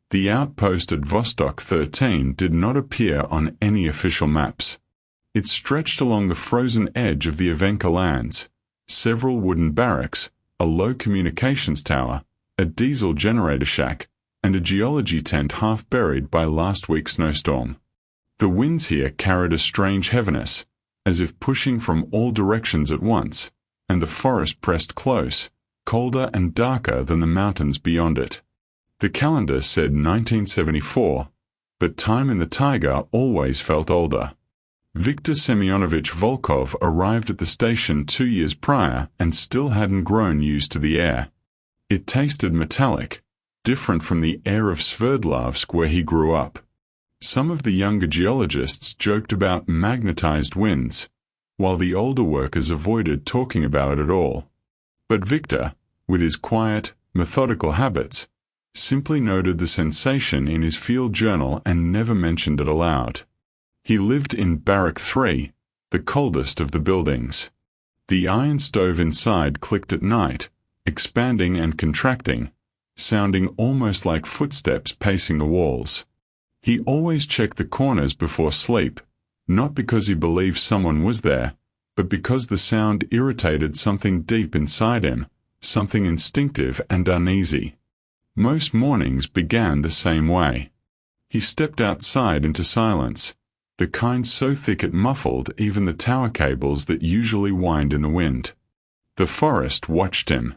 The outpost at Vostok 13 did not appear on any official maps. It stretched along the frozen edge of the Evenka lands, several wooden barracks, a low communications tower, a diesel generator shack, and a geology tent half buried by last week's snowstorm. The winds here carried a strange heaviness, as if pushing from all directions at once, and the forest pressed close, colder and darker than the mountains beyond it. The calendar said 1974, but time in the taiga always felt older. Viktor Semyonovich Volkov arrived at the station 2 years prior and still hadn't grown used to the air. It tasted metallic, different from the air of Sverdlovsk where he grew up. Some of the younger geologists joked about magnetized winds, while the older workers avoided talking about it at all. But Viktor, with his quiet, methodical habits, simply noted the sensation in his field journal and never mentioned it aloud. He lived in Barrack 3, the coldest of the buildings. The iron stove inside clicked at night, expanding and contracting, sounding almost like footsteps pacing the walls. He always checked the corners before sleep, not because he believed someone was there, but because the sound irritated something deep inside him, something instinctive and uneasy. Most mornings began the same way. He stepped outside into silence, the kind so thick it muffled even the tower cables that usually whined in the wind. The forest watched him.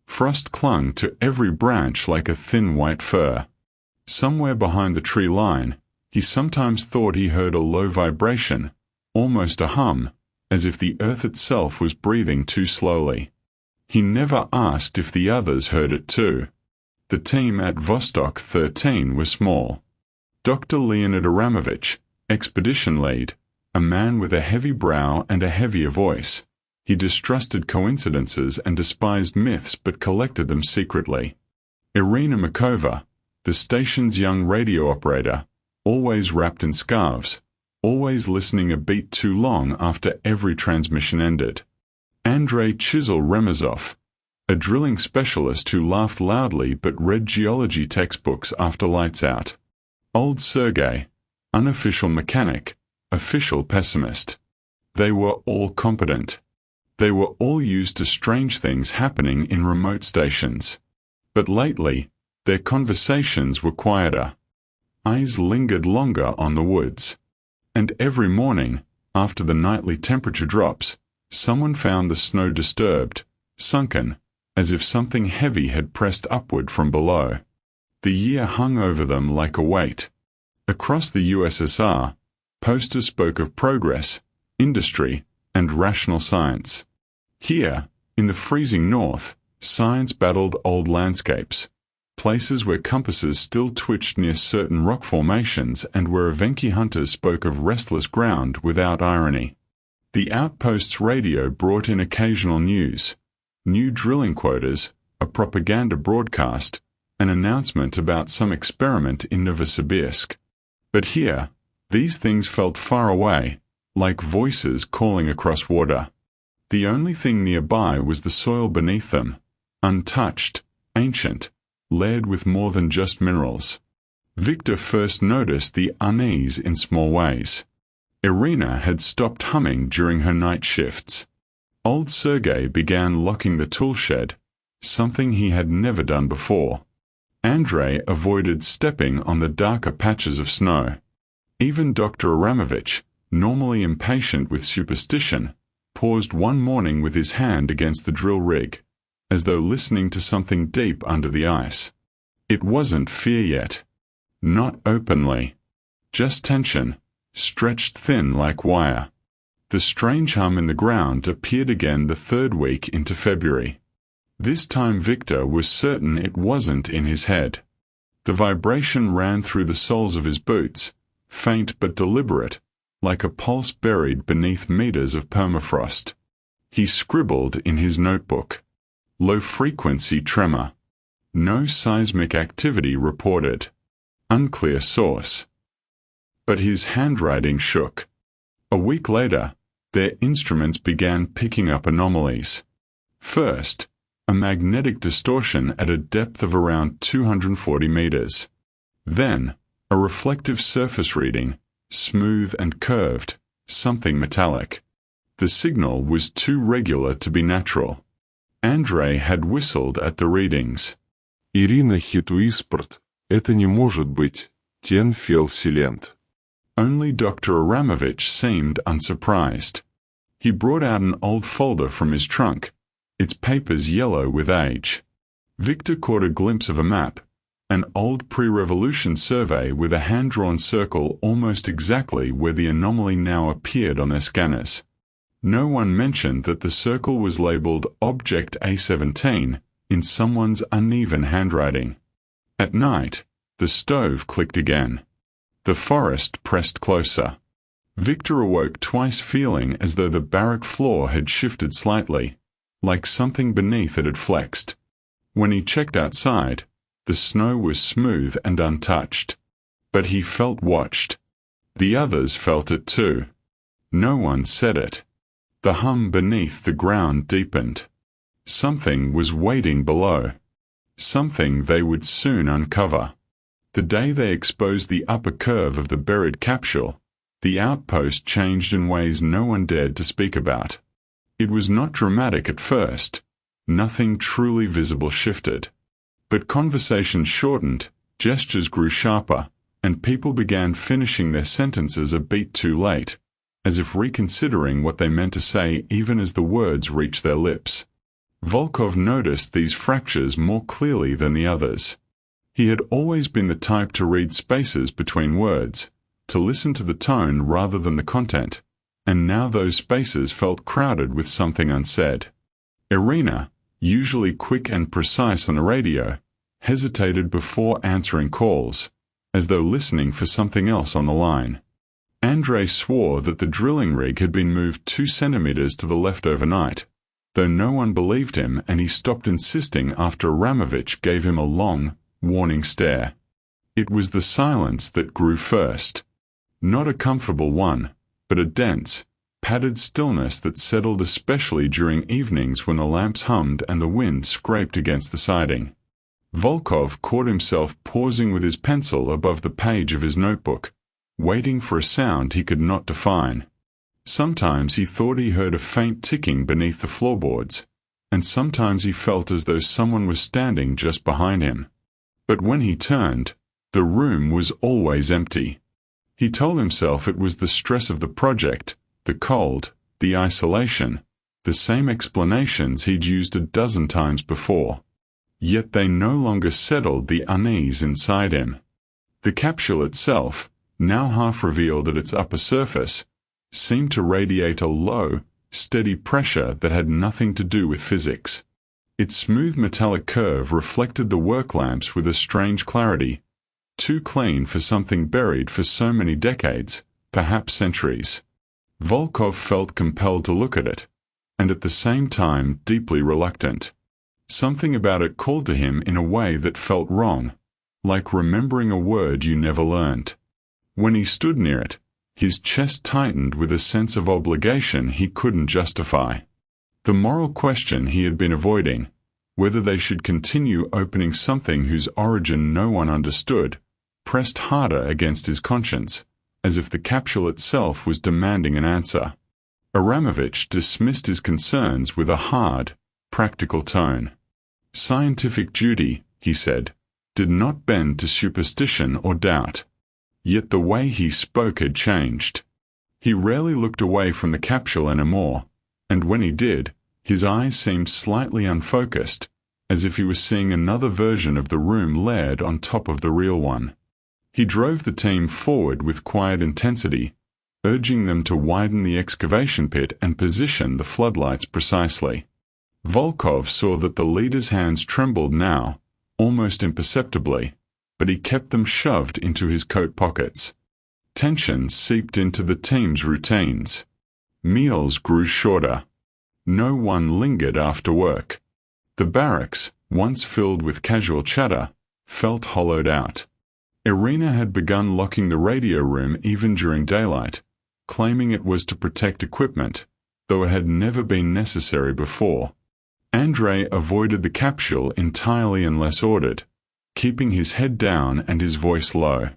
Frost clung to every branch like a thin white fur. Somewhere behind the tree line, he sometimes thought he heard a low vibration, almost a hum, as if the earth itself was breathing too slowly. He never asked if the others heard it too. The team at Vostok 13 was small. Dr. Leonid Aramovich, expedition lead, a man with a heavy brow and a heavier voice. He distrusted coincidences and despised myths but collected them secretly. Irina Makova, the station's young radio operator, always wrapped in scarves, always listening a beat too long after every transmission ended. Andrei Chisel-Remezov, a drilling specialist who laughed loudly but read geology textbooks after lights out. Old Sergei, unofficial mechanic, official pessimist. They were all competent. They were all used to strange things happening in remote stations. But lately, their conversations were quieter. Eyes lingered longer on the woods. And every morning, after the nightly temperature drops, someone found the snow disturbed, sunken, as if something heavy had pressed upward from below. The year hung over them like a weight. Across the USSR, posters spoke of progress, industry, and rational science. Here, in the freezing north, science battled old landscapes, places where compasses still twitched near certain rock formations and where Evenki hunters spoke of restless ground without irony. The outpost's radio brought in occasional news, new drilling quotas, a propaganda broadcast, an announcement about some experiment in Novosibirsk. But here, these things felt far away, like voices calling across water. The only thing nearby was the soil beneath them, untouched, ancient, layered with more than just minerals. Viktor first noticed the unease in small ways. Irina had stopped humming during her night shifts. Old Sergei began locking the tool shed, something he had never done before. Andrei avoided stepping on the darker patches of snow. Even Dr. Aramovich, normally impatient with superstition, paused one morning with his hand against the drill rig, as though listening to something deep under the ice. It wasn't fear yet. Not openly. Just tension, stretched thin like wire. The strange hum in the ground appeared again the third week into February. This time Viktor was certain it wasn't in his head. The vibration ran through the soles of his boots, faint but deliberate, like a pulse buried beneath meters of permafrost. He scribbled in his notebook. Low-frequency tremor. No seismic activity reported. Unclear source. But his handwriting shook. A week later, their instruments began picking up anomalies. First, a magnetic distortion at a depth of around 240 meters. Then, a reflective surface reading, smooth and curved, something metallic. The signal was too regular to be natural. Andrei had whistled at the readings. Ирина had whispered, «Это не может быть, тен фел силент». Only Dr. Aramovich seemed unsurprised. He brought out an old folder from his trunk, its papers yellow with age. Victor caught a glimpse of a map, an old pre-revolution survey with a hand-drawn circle almost exactly where the anomaly now appeared on their scanners. No one mentioned that the circle was labeled Object A17 in someone's uneven handwriting. At night, the stove clicked again. The forest pressed closer. Victor awoke twice feeling as though the barrack floor had shifted slightly, like something beneath it had flexed. When he checked outside, the snow was smooth and untouched. But he felt watched. The others felt it too. No one said it. The hum beneath the ground deepened. Something was waiting below. Something they would soon uncover. The day they exposed the upper curve of the buried capsule, the outpost changed in ways no one dared to speak about. It was not dramatic at first. Nothing truly visible shifted. But conversation shortened, gestures grew sharper, and people began finishing their sentences a beat too late, as if reconsidering what they meant to say even as the words reached their lips. Volkov noticed these fractures more clearly than the others. He had always been the type to read spaces between words, to listen to the tone rather than the content, and now those spaces felt crowded with something unsaid. Irina, usually quick and precise on the radio, hesitated before answering calls, as though listening for something else on the line. Andrei swore that the drilling rig had been moved 2 centimeters to the left overnight, though no one believed him, and he stopped insisting after Aramovich gave him a long, warning stare. It was the silence that grew first. Not a comfortable one, but a dense, padded stillness that settled especially during evenings when the lamps hummed and the wind scraped against the siding. Volkov caught himself pausing with his pencil above the page of his notebook, waiting for a sound he could not define. Sometimes he thought he heard a faint ticking beneath the floorboards, and sometimes he felt as though someone was standing just behind him. But when he turned, the room was always empty. He told himself it was the stress of the project, the cold, the isolation, the same explanations he'd used a dozen times before. Yet they no longer settled the unease inside him. The capsule itself, now half revealed at its upper surface, seemed to radiate a low, steady pressure that had nothing to do with physics. Its smooth metallic curve reflected the work lamps with a strange clarity, too clean for something buried for so many decades, perhaps centuries. Volkov felt compelled to look at it, and at the same time deeply reluctant. Something about it called to him in a way that felt wrong, like remembering a word you never learned. When he stood near it, his chest tightened with a sense of obligation he couldn't justify. The moral question he had been avoiding, whether they should continue opening something whose origin no one understood, pressed harder against his conscience, as if the capsule itself was demanding an answer. Aramovich dismissed his concerns with a hard, practical tone. Scientific duty, he said, did not bend to superstition or doubt. Yet the way he spoke had changed. He rarely looked away from the capsule anymore, and when he did, his eyes seemed slightly unfocused, as if he was seeing another version of the room layered on top of the real one. He drove the team forward with quiet intensity, urging them to widen the excavation pit and position the floodlights precisely. Volkov saw that the leader's hands trembled now, almost imperceptibly, but he kept them shoved into his coat pockets. Tension seeped into the team's routines. Meals grew shorter. No one lingered after work. The barracks, once filled with casual chatter, felt hollowed out. Irina had begun locking the radio room even during daylight, claiming it was to protect equipment, though it had never been necessary before. Andrei avoided the capsule entirely unless ordered, keeping his head down and his voice low.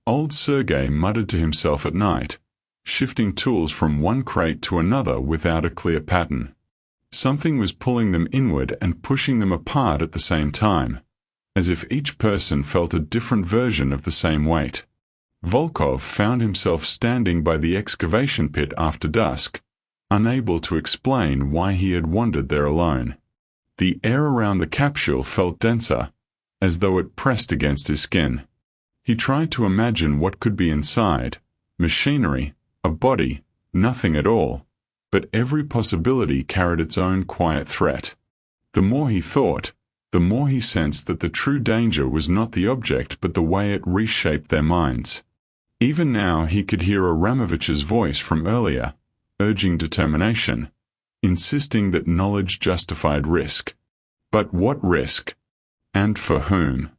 Old Sergei muttered to himself at night, shifting tools from one crate to another without a clear pattern. Something was pulling them inward and pushing them apart at the same time, as if each person felt a different version of the same weight. Volkov found himself standing by the excavation pit after dusk, unable to explain why he had wandered there alone. The air around the capsule felt denser, as though it pressed against his skin. He tried to imagine what could be inside: machinery, a body, nothing at all, but every possibility carried its own quiet threat. The more he thought, the more he sensed that the true danger was not the object but the way it reshaped their minds. Even now he could hear Aramovich's voice from earlier, urging determination, insisting that knowledge justified risk. But what risk? And for whom?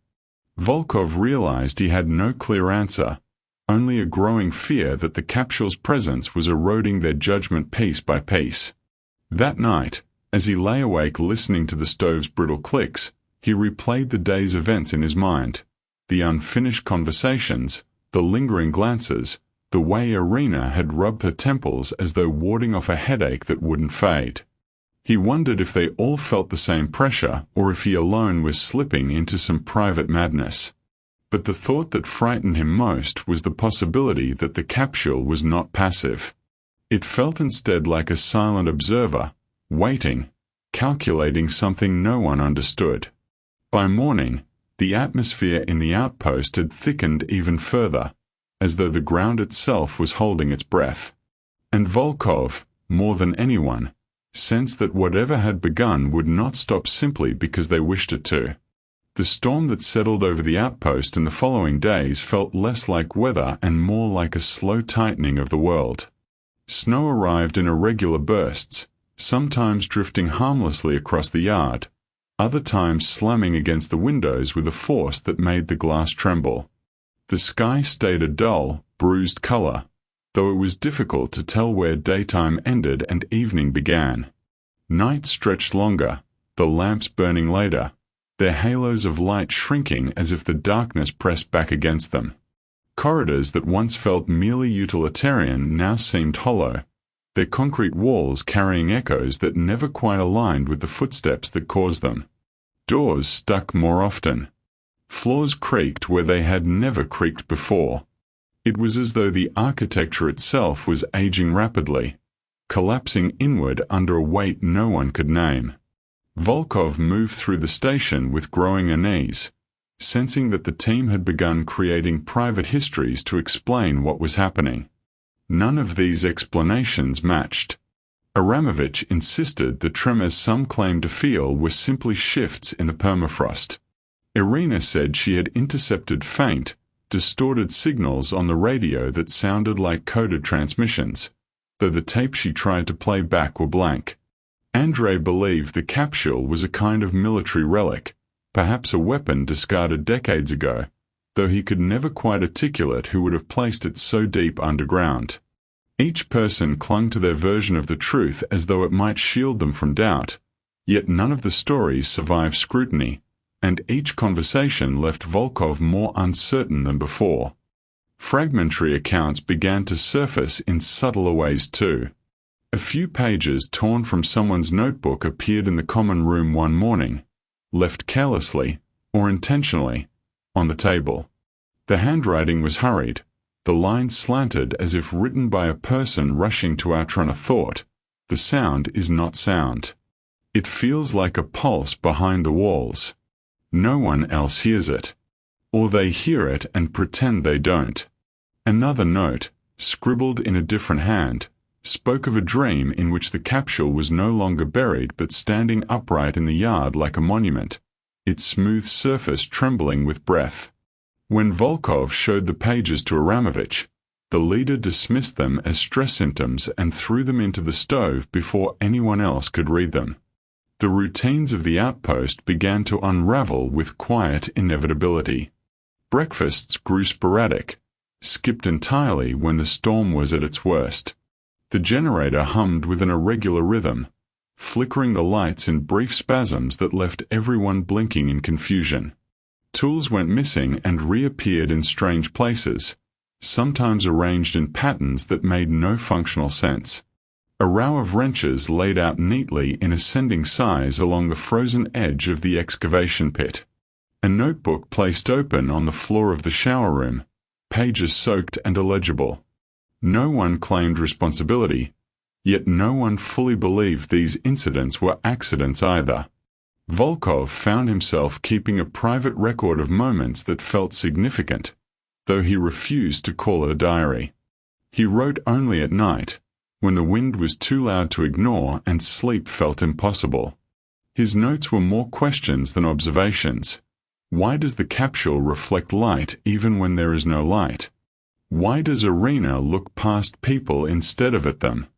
Volkov realized he had no clear answer, only a growing fear that the capsule's presence was eroding their judgment piece by piece. That night, as he lay awake listening to the stove's brittle clicks, he replayed the day's events in his mind: the unfinished conversations, the lingering glances, the way Irina had rubbed her temples as though warding off a headache that wouldn't fade. He wondered if they all felt the same pressure or if he alone was slipping into some private madness. But the thought that frightened him most was the possibility that the capsule was not passive. It felt instead like a silent observer, waiting, calculating something no one understood. By morning, the atmosphere in the outpost had thickened even further, as though the ground itself was holding its breath. And Volkov, more than anyone, sensed that whatever had begun would not stop simply because they wished it to. The storm that settled over the outpost in the following days felt less like weather and more like a slow tightening of the world. Snow arrived in irregular bursts, sometimes drifting harmlessly across the yard, other times slamming against the windows with a force that made the glass tremble. The sky stayed a dull, bruised color, though it was difficult to tell where daytime ended and evening began. Night stretched longer, the lamps burning later, their halos of light shrinking as if the darkness pressed back against them. Corridors that once felt merely utilitarian now seemed hollow, their concrete walls carrying echoes that never quite aligned with the footsteps that caused them. Doors stuck more often. Floors creaked where they had never creaked before. It was as though the architecture itself was aging rapidly, collapsing inward under a weight no one could name. Volkov moved through the station with growing unease, sensing that the team had begun creating private histories to explain what was happening. None of these explanations matched. Aramovich insisted the tremors some claimed to feel were simply shifts in the permafrost. Irina said she had intercepted faint, distorted signals on the radio that sounded like coded transmissions, though the tapes she tried to play back were blank. Andrei believed the capsule was a kind of military relic, perhaps a weapon discarded decades ago, though he could never quite articulate who would have placed it so deep underground. Each person clung to their version of the truth as though it might shield them from doubt, yet none of the stories survived scrutiny, and each conversation left Volkov more uncertain than before. Fragmentary accounts began to surface in subtler ways too. A few pages torn from someone's notebook appeared in the common room one morning, left carelessly, or intentionally, on the table. The handwriting was hurried, the lines slanted as if written by a person rushing to outrun a thought. The sound is not sound. It feels like a pulse behind the walls. No one else hears it. Or they hear it and pretend they don't. Another note, scribbled in a different hand, spoke of a dream in which the capsule was no longer buried but standing upright in the yard like a monument, its smooth surface trembling with breath. When Volkov showed the pages to Aramovich, the leader dismissed them as stress symptoms and threw them into the stove before anyone else could read them. The routines of the outpost began to unravel with quiet inevitability. Breakfasts grew sporadic, skipped entirely when the storm was at its worst. The generator hummed with an irregular rhythm, flickering the lights in brief spasms that left everyone blinking in confusion. Tools went missing and reappeared in strange places, sometimes arranged in patterns that made no functional sense. A row of wrenches laid out neatly in ascending size along the frozen edge of the excavation pit. A notebook placed open on the floor of the shower room, pages soaked and illegible. No one claimed responsibility, yet no one fully believed these incidents were accidents either. Volkov found himself keeping a private record of moments that felt significant, though he refused to call it a diary. He wrote only at night, when the wind was too loud to ignore and sleep felt impossible. His notes were more questions than observations. Why does the capsule reflect light even when there is no light? Why does Irina look past people instead of at them?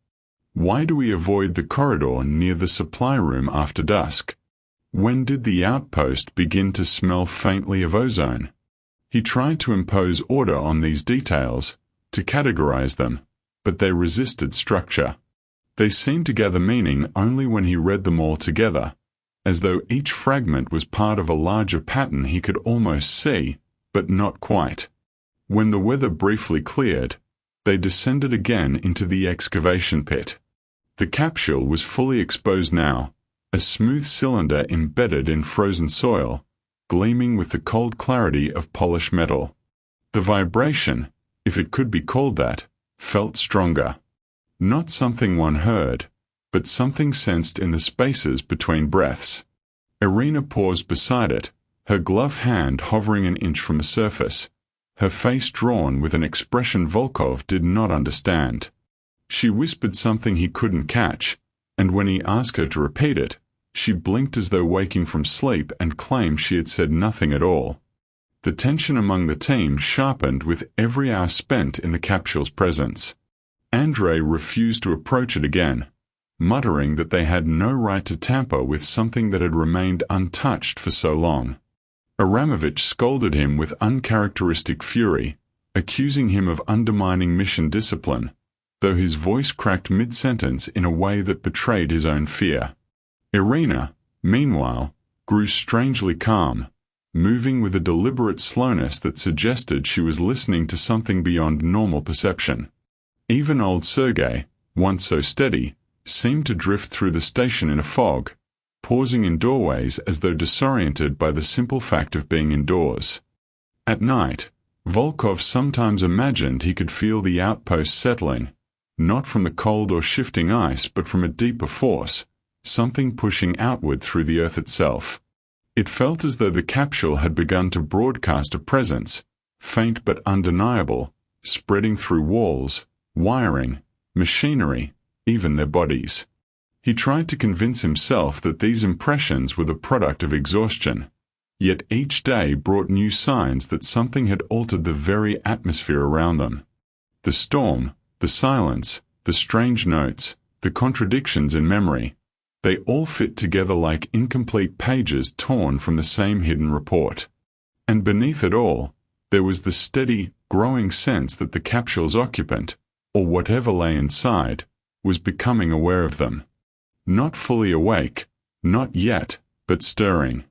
Why do we avoid the corridor near the supply room after dusk? When did the outpost begin to smell faintly of ozone? He tried to impose order on these details, to categorize them, but they resisted structure. They seemed to gather meaning only when he read them all together, as though each fragment was part of a larger pattern he could almost see, but not quite. When the weather briefly cleared, they descended again into the excavation pit. The capsule was fully exposed now, a smooth cylinder embedded in frozen soil, gleaming with the cold clarity of polished metal. The vibration, if it could be called that, felt stronger. Not something one heard, but something sensed in the spaces between breaths. Irina paused beside it, her gloved hand hovering an inch from the surface, her face drawn with an expression Volkov did not understand. She whispered something he couldn't catch, and when he asked her to repeat it, she blinked as though waking from sleep and claimed she had said nothing at all. The tension among the team sharpened with every hour spent in the capsule's presence. Andrei refused to approach it again, muttering that they had no right to tamper with something that had remained untouched for so long. Aramovich scolded him with uncharacteristic fury, accusing him of undermining mission discipline, though his voice cracked mid-sentence in a way that betrayed his own fear. Irina, meanwhile, grew strangely calm, moving with a deliberate slowness that suggested she was listening to something beyond normal perception. Even old Sergei, once so steady, seemed to drift through the station in a fog, pausing in doorways as though disoriented by the simple fact of being indoors. At night, Volkov sometimes imagined he could feel the outpost settling, not from the cold or shifting ice but from a deeper force, something pushing outward through the earth itself. It felt as though the capsule had begun to broadcast a presence, faint but undeniable, spreading through walls, wiring, machinery, even their bodies. He tried to convince himself that these impressions were the product of exhaustion, yet each day brought new signs that something had altered the very atmosphere around them. The storm, the silence, the strange notes, the contradictions in memory, they all fit together like incomplete pages torn from the same hidden report. And beneath it all, there was the steady, growing sense that the capsule's occupant, or whatever lay inside, was becoming aware of them. Not fully awake, not yet, but stirring.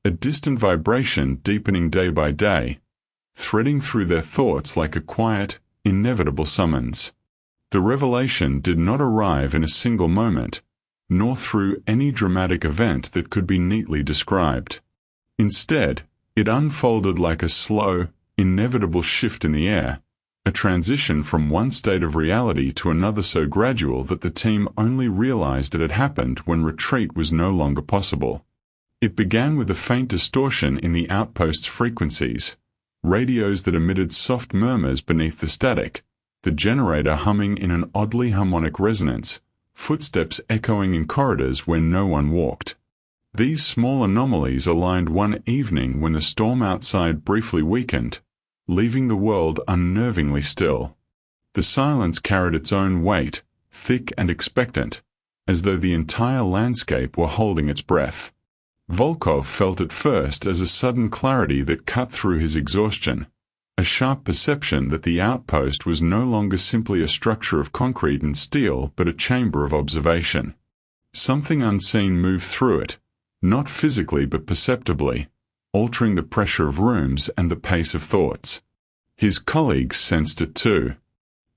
A distant vibration deepening day by day, threading through their thoughts like a quiet, inevitable summons. The revelation did not arrive in a single moment, nor through any dramatic event that could be neatly described. Instead, it unfolded like a slow, inevitable shift in the air, a transition from one state of reality to another so gradual that the team only realized it had happened when retreat was no longer possible. It began with a faint distortion in the outpost's frequencies, radios that emitted soft murmurs beneath the static, the generator humming in an oddly harmonic resonance, footsteps echoing in corridors where no one walked. These small anomalies aligned one evening when the storm outside briefly weakened, leaving the world unnervingly still. The silence carried its own weight, thick and expectant, as though the entire landscape were holding its breath. Volkov felt at first as a sudden clarity that cut through his exhaustion, a sharp perception that the outpost was no longer simply a structure of concrete and steel but a chamber of observation. Something unseen moved through it, not physically but perceptibly, altering the pressure of rooms and the pace of thoughts. His colleagues sensed it too.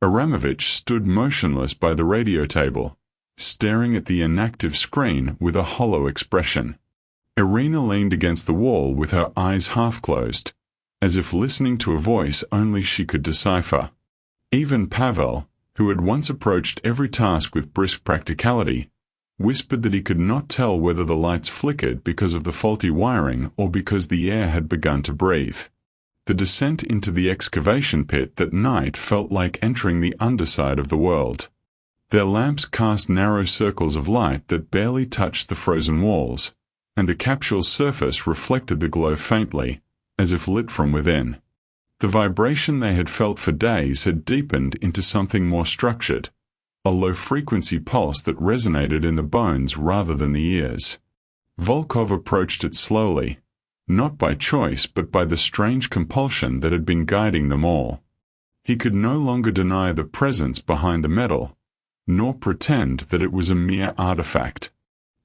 Aramovich stood motionless by the radio table, staring at the inactive screen with a hollow expression. Irina leaned against the wall with her eyes half closed, as if listening to a voice only she could decipher. Even Pavel, who had once approached every task with brisk practicality, whispered that he could not tell whether the lights flickered because of the faulty wiring or because the air had begun to breathe. The descent into the excavation pit that night felt like entering the underside of the world. Their lamps cast narrow circles of light that barely touched the frozen walls, and the capsule's surface reflected the glow faintly, as if lit from within. The vibration they had felt for days had deepened into something more structured, a low-frequency pulse that resonated in the bones rather than the ears. Volkov approached it slowly, not by choice but by the strange compulsion that had been guiding them all. He could no longer deny the presence behind the metal, nor pretend that it was a mere artifact.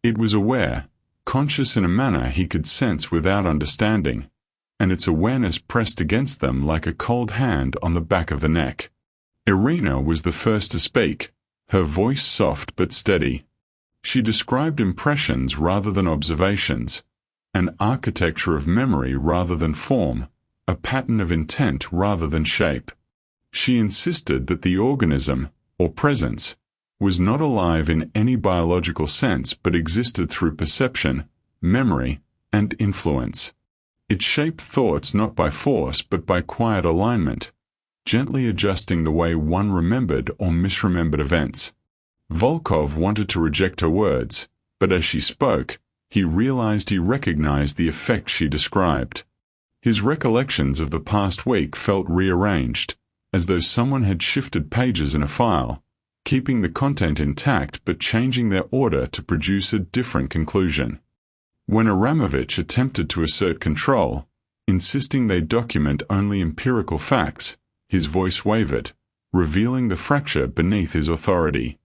It was aware, conscious in a manner he could sense without understanding, and its awareness pressed against them like a cold hand on the back of the neck. Irina was the first to speak, her voice soft but steady. She described impressions rather than observations, an architecture of memory rather than form, a pattern of intent rather than shape. She insisted that the organism, or presence, was not alive in any biological sense but existed through perception, memory, and influence. It shaped thoughts not by force but by quiet alignment, gently adjusting the way one remembered or misremembered events. Volkov wanted to reject her words, but as she spoke, he realized he recognized the effect she described. His recollections of the past week felt rearranged, as though someone had shifted pages in a file, keeping the content intact but changing their order to produce a different conclusion. When Aramovich attempted to assert control, insisting they document only empirical facts, his voice wavered, revealing the fracture beneath his authority.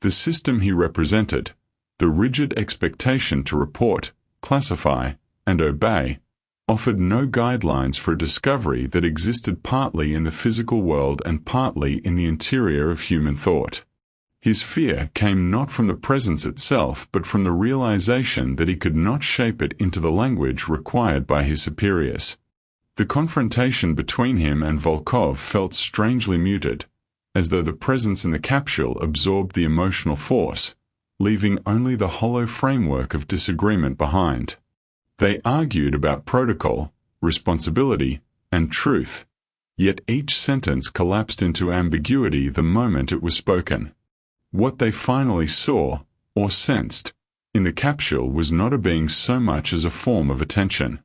The system he represented, the rigid expectation to report, classify, and obey, offered no guidelines for a discovery that existed partly in the physical world and partly in the interior of human thought. His fear came not from the presence itself but from the realization that he could not shape it into the language required by his superiors. The confrontation between him and Volkov felt strangely muted, as though the presence in the capsule absorbed the emotional force, leaving only the hollow framework of disagreement behind. They argued about protocol, responsibility, and truth, yet each sentence collapsed into ambiguity the moment it was spoken. What they finally saw, or sensed, in the capsule was not a being so much as a form of attention.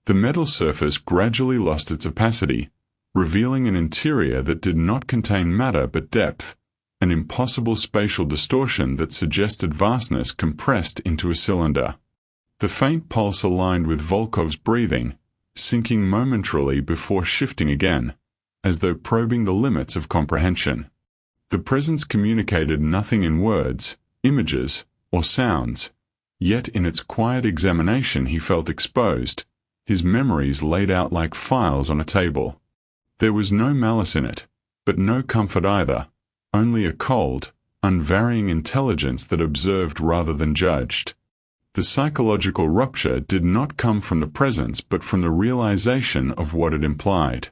The metal surface gradually lost its opacity, revealing an interior that did not contain matter but depth, an impossible spatial distortion that suggested vastness compressed into a cylinder. The faint pulse aligned with Volkov's breathing, sinking momentarily before shifting again, as though probing the limits of comprehension. The presence communicated nothing in words, images, or sounds, yet in its quiet examination he felt exposed, his memories laid out like files on a table. There was no malice in it, but no comfort either, only a cold, unvarying intelligence that observed rather than judged. The psychological rupture did not come from the presence but from the realization of what it implied.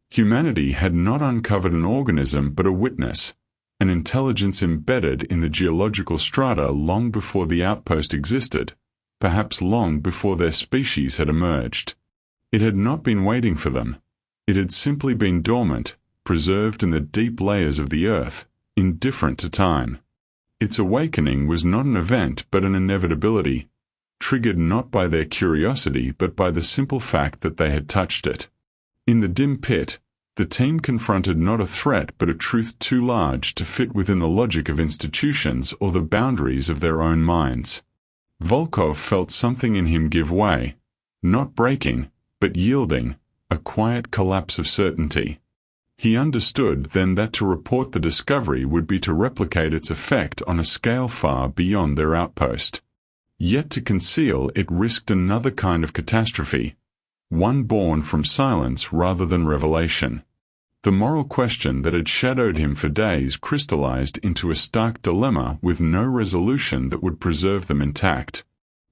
Humanity had not uncovered an organism but a witness, an intelligence embedded in the geological strata long before the outpost existed, perhaps long before their species had emerged. It had not been waiting for them. It had simply been dormant, preserved in the deep layers of the earth, indifferent to time. Its awakening was not an event but an inevitability, triggered not by their curiosity but by the simple fact that they had touched it. In the dim pit, the team confronted not a threat but a truth too large to fit within the logic of institutions or the boundaries of their own minds. Volkov felt something in him give way, not breaking, but yielding, a quiet collapse of certainty. He understood then that to report the discovery would be to replicate its effect on a scale far beyond their outpost. Yet to conceal it risked another kind of catastrophe, one born from silence rather than revelation. The moral question that had shadowed him for days crystallized into a stark dilemma with no resolution that would preserve them intact.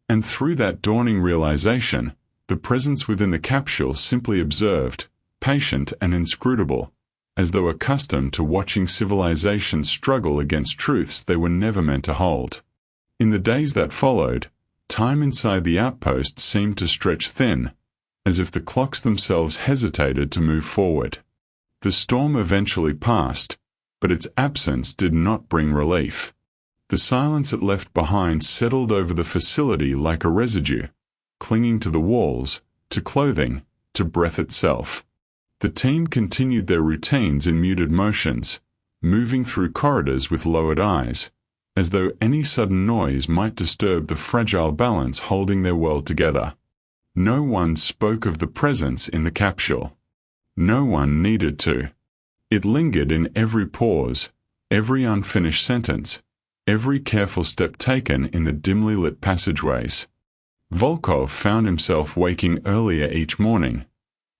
And through that dawning realization, the presence within the capsule simply observed, patient and inscrutable, as though accustomed to watching civilization struggle against truths they were never meant to hold. In the days that followed, time inside the outpost seemed to stretch thin, as if the clocks themselves hesitated to move forward. The storm eventually passed, but its absence did not bring relief. The silence it left behind settled over the facility like a residue, clinging to the walls, to clothing, to breath itself. The team continued their routines in muted motions, moving through corridors with lowered eyes, as though any sudden noise might disturb the fragile balance holding their world together. No one spoke of the presence in the capsule. No one needed to. It lingered in every pause, every unfinished sentence, every careful step taken in the dimly lit passageways. Volkov found himself waking earlier each morning,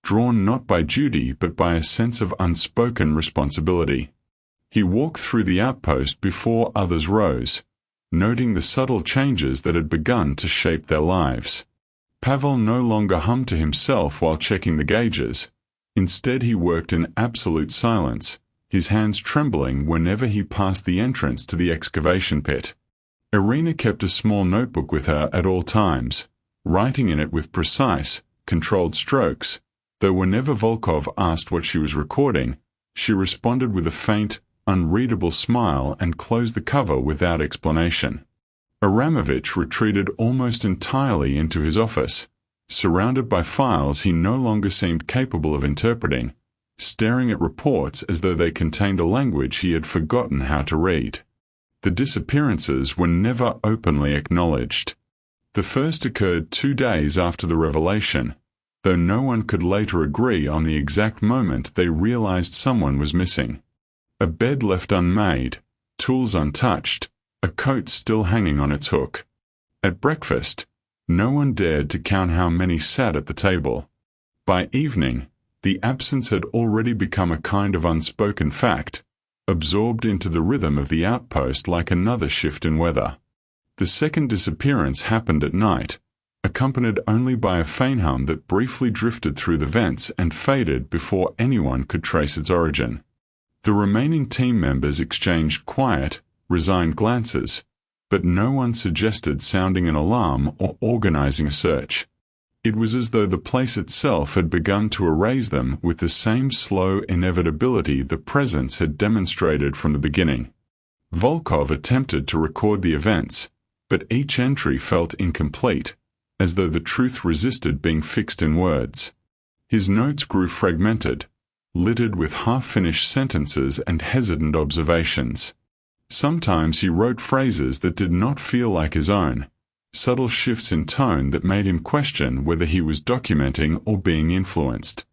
drawn not by duty but by a sense of unspoken responsibility. He walked through the outpost before others rose, noting the subtle changes that had begun to shape their lives. Pavel no longer hummed to himself while checking the gauges. Instead, he worked in absolute silence, his hands trembling whenever he passed the entrance to the excavation pit. Irina kept a small notebook with her at all times, writing in it with precise, controlled strokes, though whenever Volkov asked what she was recording, she responded with a faint, unreadable smile and closed the cover without explanation. Aramovich retreated almost entirely into his office, surrounded by files he no longer seemed capable of interpreting, staring at reports as though they contained a language he had forgotten how to read. The disappearances were never openly acknowledged. The first occurred 2 days after the revelation, though no one could later agree on the exact moment they realized someone was missing. A bed left unmade, tools untouched, a coat still hanging on its hook. At breakfast, no one dared to count how many sat at the table. By evening, the absence had already become a kind of unspoken fact, absorbed into the rhythm of the outpost like another shift in weather. The second disappearance happened at night, accompanied only by a faint hum that briefly drifted through the vents and faded before anyone could trace its origin. The remaining team members exchanged quiet, resigned glances, but no one suggested sounding an alarm or organizing a search. It was as though the place itself had begun to erase them with the same slow inevitability the presence had demonstrated from the beginning. Volkov attempted to record the events, but each entry felt incomplete, as though the truth resisted being fixed in words. His notes grew fragmented, littered with half-finished sentences and hesitant observations. Sometimes he wrote phrases that did not feel like his own, subtle shifts in tone that made him question whether he was documenting or being influenced.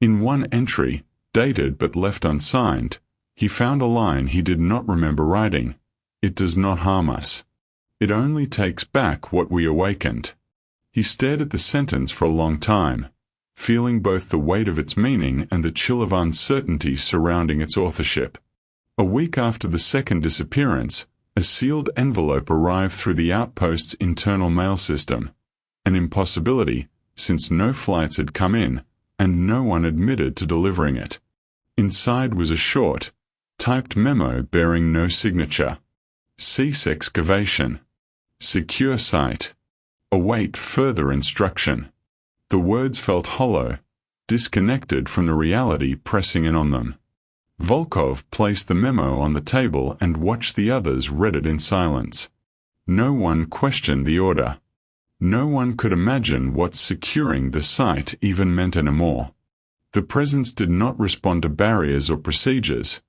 In one entry, dated but left unsigned, he found a line he did not remember writing. "It does not harm us. It only takes back what we awakened." He stared at the sentence for a long time, feeling both the weight of its meaning and the chill of uncertainty surrounding its authorship. A week after the second disappearance, a sealed envelope arrived through the outpost's internal mail system, an impossibility, since no flights had come in, and no one admitted to delivering it. Inside was a short, typed memo bearing no signature. "Cease excavation. Secure site. Await further instruction." The words felt hollow, disconnected from the reality pressing in on them. Volkov placed the memo on the table and watched the others read it in silence. No one questioned the order. No one could imagine what securing the site even meant anymore. The presence did not respond to barriers or procedures.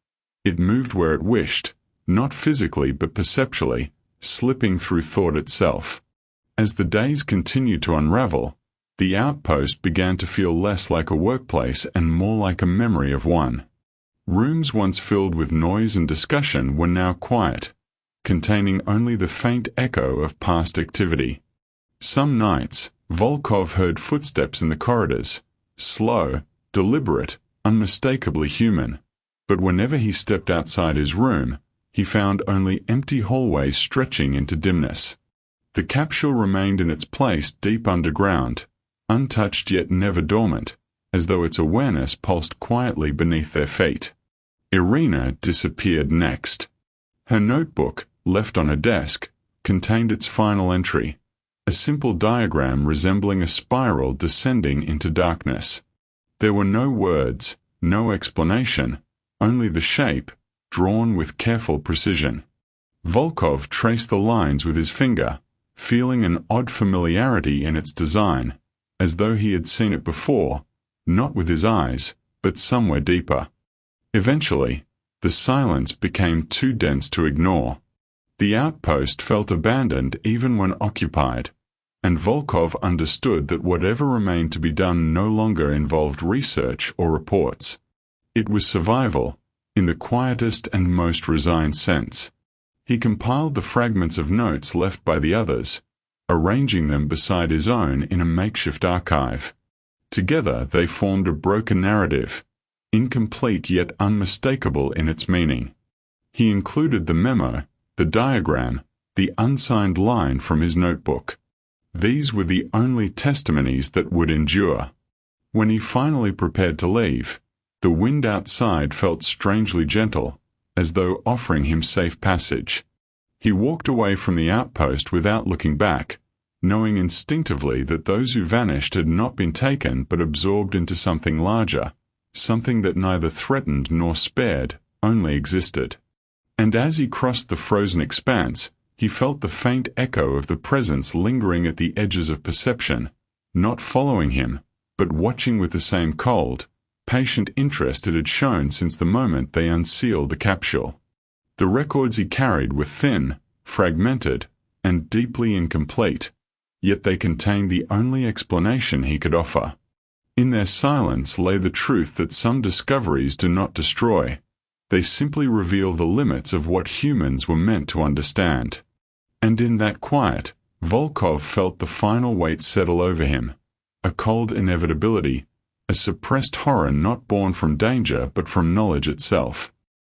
It moved where it wished, not physically but perceptually, slipping through thought itself. As the days continued to unravel, the outpost began to feel less like a workplace and more like a memory of one. Rooms once filled with noise and discussion were now quiet, containing only the faint echo of past activity. Some nights, Volkov heard footsteps in the corridors, slow, deliberate, unmistakably human. But whenever he stepped outside his room, he found only empty hallways stretching into dimness. The capsule remained in its place deep underground, untouched yet never dormant, as though its awareness pulsed quietly beneath their feet. Irina disappeared next. Her notebook, left on her desk, contained its final entry, a simple diagram resembling a spiral descending into darkness. There were no words, no explanation, only the shape, drawn with careful precision. Volkov traced the lines with his finger, feeling an odd familiarity in its design, as though he had seen it before, not with his eyes, but somewhere deeper. Eventually, the silence became too dense to ignore. The outpost felt abandoned even when occupied, and Volkov understood that whatever remained to be done no longer involved research or reports. It was survival, in the quietest and most resigned sense. He compiled the fragments of notes left by the others, arranging them beside his own in a makeshift archive. Together they formed a broken narrative, incomplete yet unmistakable in its meaning. He included the memo, the diagram, the unsigned line from his notebook. These were the only testimonies that would endure. When he finally prepared to leave, the wind outside felt strangely gentle, as though offering him safe passage. He walked away from the outpost without looking back, knowing instinctively that those who vanished had not been taken but absorbed into something larger, something that neither threatened nor spared, only existed. And as he crossed the frozen expanse, he felt the faint echo of the presence lingering at the edges of perception, not following him, but watching with the same cold, patient interest it had shown since the moment they unsealed the capsule. The records he carried were thin, fragmented, and deeply incomplete, yet they contained the only explanation he could offer. In their silence lay the truth that some discoveries do not destroy. They simply reveal the limits of what humans were meant to understand. And in that quiet, Volkov felt the final weight settle over him, a cold inevitability, a suppressed horror not born from danger but from knowledge itself.